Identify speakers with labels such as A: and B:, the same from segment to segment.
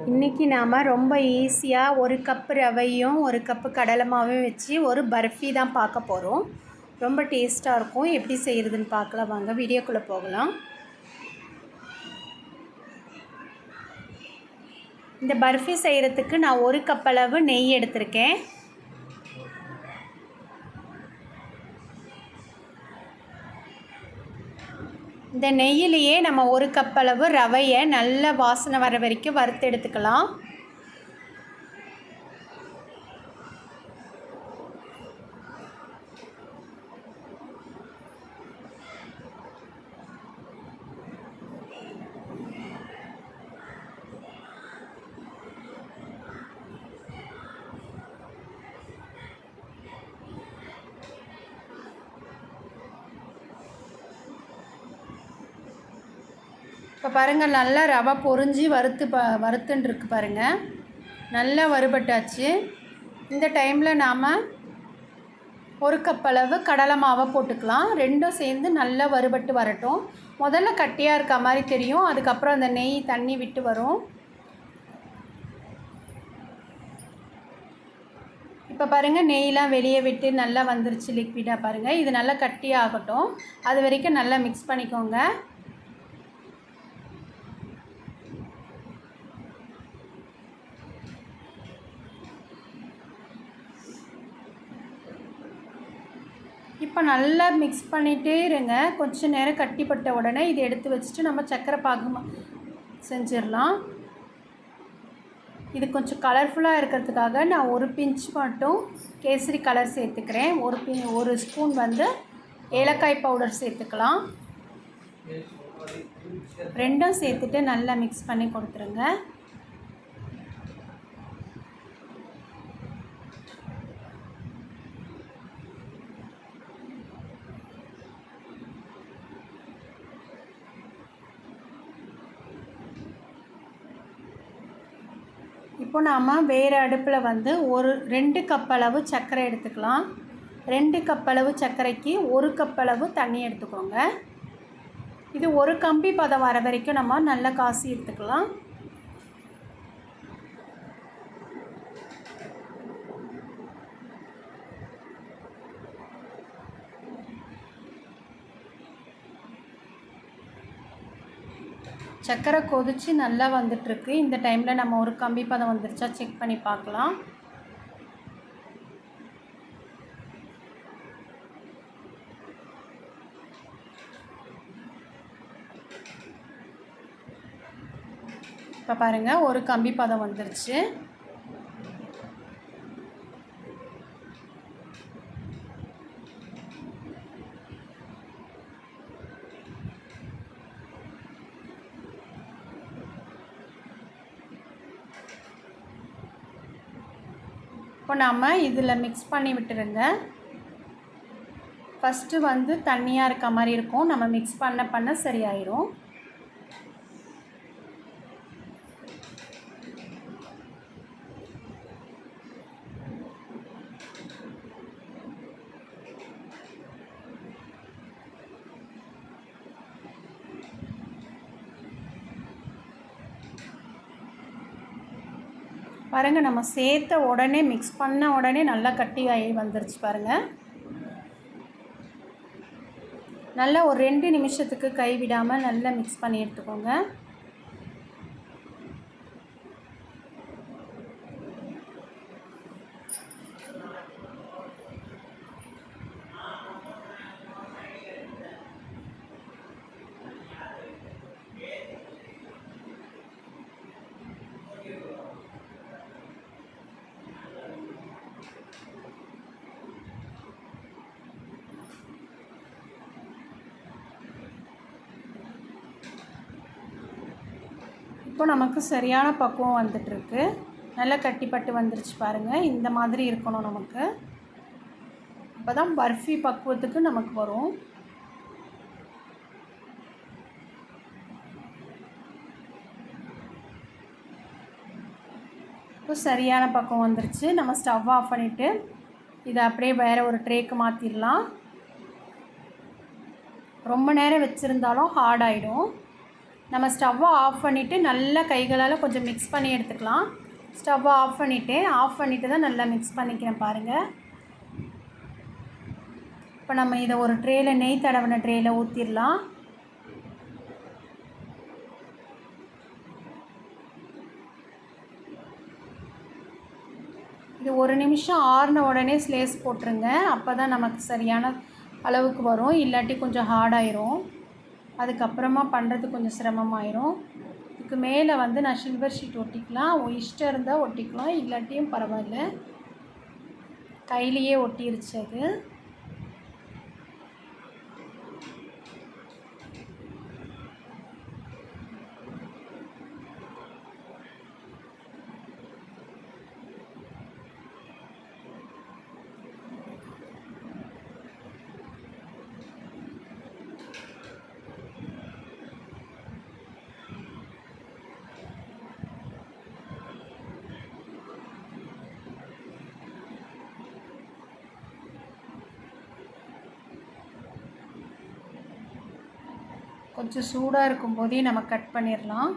A: இன்றைக்கி நாம் ரொம்ப ஈஸியாக ஒரு கப்பு ரவையும் ஒரு கப்பு கடலை மாவையும் வச்சு ஒரு பர்ஃபி தான் பார்க்க போகிறோம். ரொம்ப டேஸ்ட்டாக இருக்கும். எப்படி செய்கிறதுன்னு பார்க்கலாம் வாங்க, வீடியோக்குள்ளே போகலாம். இந்த பர்ஃபி செய்கிறதுக்கு நான் ஒரு கப் அளவு நெய் எடுத்திருக்கேன். இந்த நெய்யிலேயே நம்ம ஒரு கப் அளவு ரவையை நல்ல வாசனை வர வரைக்கும் வறுத்து எடுத்துக்கலாம். இப்போ பாருங்கள், நல்லா ரவை பொரிஞ்சு வறுத்துன்னு இருக்கு பாருங்கள். நல்லா வறுபட்டாச்சு. இந்த டைமில் நாம் ஒரு கப் அளவு கடலை மாவை போட்டுக்கலாம். ரெண்டும் சேர்ந்து நல்லா வறுபட்டு வரட்டும். முதல்ல கட்டியாக இருக்க மாதிரி தெரியும், அதுக்கப்புறம் அந்த நெய் தண்ணி விட்டு வரும். இப்போ பாருங்கள், நெய்லாம் வெளியே விட்டு நல்லா வந்துருச்சு லிக்விடாக. பாருங்கள், இது நல்லா கட்டியாகட்டும். அது வரைக்கும் நல்லா மிக்ஸ் பண்ணிக்கோங்க. இப்போ நல்லா மிக்ஸ் பண்ணிகிட்டே இருங்க. கொஞ்சம் நேரம் கட்டிப்பட்ட உடனே இதை எடுத்து வச்சுட்டு நம்ம சர்க்கரை பாகு செஞ்சிடலாம். இது கொஞ்சம் கலர்ஃபுல்லாக இருக்கிறதுக்காக நான் ஒரு பிஞ்ச் மட்டும் கேசரி கலர் சேர்த்துக்கிறேன். ஒரு ஸ்பூன் ஏலக்காய் பவுடர் சேர்த்துக்கலாம். ரெண்டும் சேர்த்துட்டு நல்லா மிக்ஸ் பண்ணி கொடுத்துருங்க. இப்போ நாம் வேறு அடுப்பில் ஒரு 2 கப் அளவு சர்க்கரை எடுத்துக்கலாம். 2 கப் அளவு சர்க்கரைக்கு 1 கப் அளவு தண்ணி எடுத்துக்கோங்க. இது ஒரு கம்பி பதம் வர வரைக்கும் நம்ம நல்லா காசி எடுத்துக்கலாம். சர்க்கரை கொதித்து நல்லா வந்துட்டுருக்கு. இந்த டைமில் நம்ம ஒரு கம்பி பதம் வந்துருச்சா செக் பண்ணி பார்க்கலாம். இப்போ பாருங்கள், ஒரு கம்பி பதம் வந்துருச்சு. இப்போ நாம் இதில் மிக்ஸ் பண்ணி விட்டுருங்க. ஃபஸ்ட்டு தண்ணியாக இருக்க மாதிரி இருக்கும். நம்ம மிக்ஸ் பண்ண சரியாயிரும். பாருங்கள், நம்ம சேர்த்த உடனே மிக்ஸ் பண்ண உடனே நல்லா கட்டி வந்துருச்சு பாருங்கள். நல்லா ஒரு 2 நிமிஷத்துக்கு கைவிடாமல் நல்லா மிக்ஸ் பண்ணி எடுத்துக்கோங்க. இப்போ நமக்கு சரியான பக்குவம் வந்துட்டுருக்கு. நல்லா கட்டிப்பட்டு வந்துருச்சு பாருங்கள். இந்த மாதிரி இருக்கணும் நமக்கு. அப்போ தான் பர்ஃபி பக்குவத்துக்கு நமக்கு வரும். இப்போ சரியான பக்குவம் வந்துருச்சு. நம்ம ஸ்டவ் ஆஃப் பண்ணிவிட்டு இதை அப்படியே வேறு ஒரு ட்ரேக்கு மாற்றிடலாம். ரொம்ப நேரம் வச்சுருந்தாலும் ஹார்ட் ஆகிடும். நம்ம ஸ்டவ்வை ஆஃப் பண்ணிவிட்டு நல்லா கைகளால் கொஞ்சம் மிக்ஸ் பண்ணி எடுத்துக்கலாம். ஸ்டவ்வை ஆஃப் பண்ணிவிட்டு தான் நல்லா மிக்ஸ் பண்ணிக்கிறேன் பாருங்கள். இப்போ நம்ம இதை ஒரு ட்ரேயில் நெய் தடவின ட்ரேயில் ஊற்றிடலாம். இது ஒரு நிமிஷம் ஆறின உடனே ஸ்லேஸ் போட்டுருங்க. அப்போ தான் நமக்கு சரியான அளவுக்கு வரும். இல்லாட்டி கொஞ்சம் ஹார்டாயிரும். அதுக்கப்புறமா பண்ணுறது கொஞ்சம் சிரமமாயிரும். இதுக்கு மேலே வந்து நான் சில்வர் ஷீட் ஒட்டிக்கலாம். இஷ்டம் இருந்தால் ஒட்டிக்கலாம், இல்லாட்டியும் பரவாயில்ல. கையிலையே ஒட்டிருச்சு அது. கொஞ்சம் சூடாக இருக்கும்போதே நம்ம கட் பண்ணிடலாம்.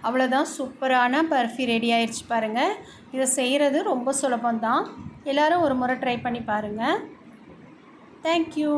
A: அவ்வளோதான், சூப்பரான பர்ஃபி ரெடி ஆயிடுச்சு பாருங்கள். இதை செய்கிறது ரொம்ப சுலபம்தான். எல்லோரும் ஒரு முறை ட்ரை பண்ணி பாருங்கள். தேங்க்யூ.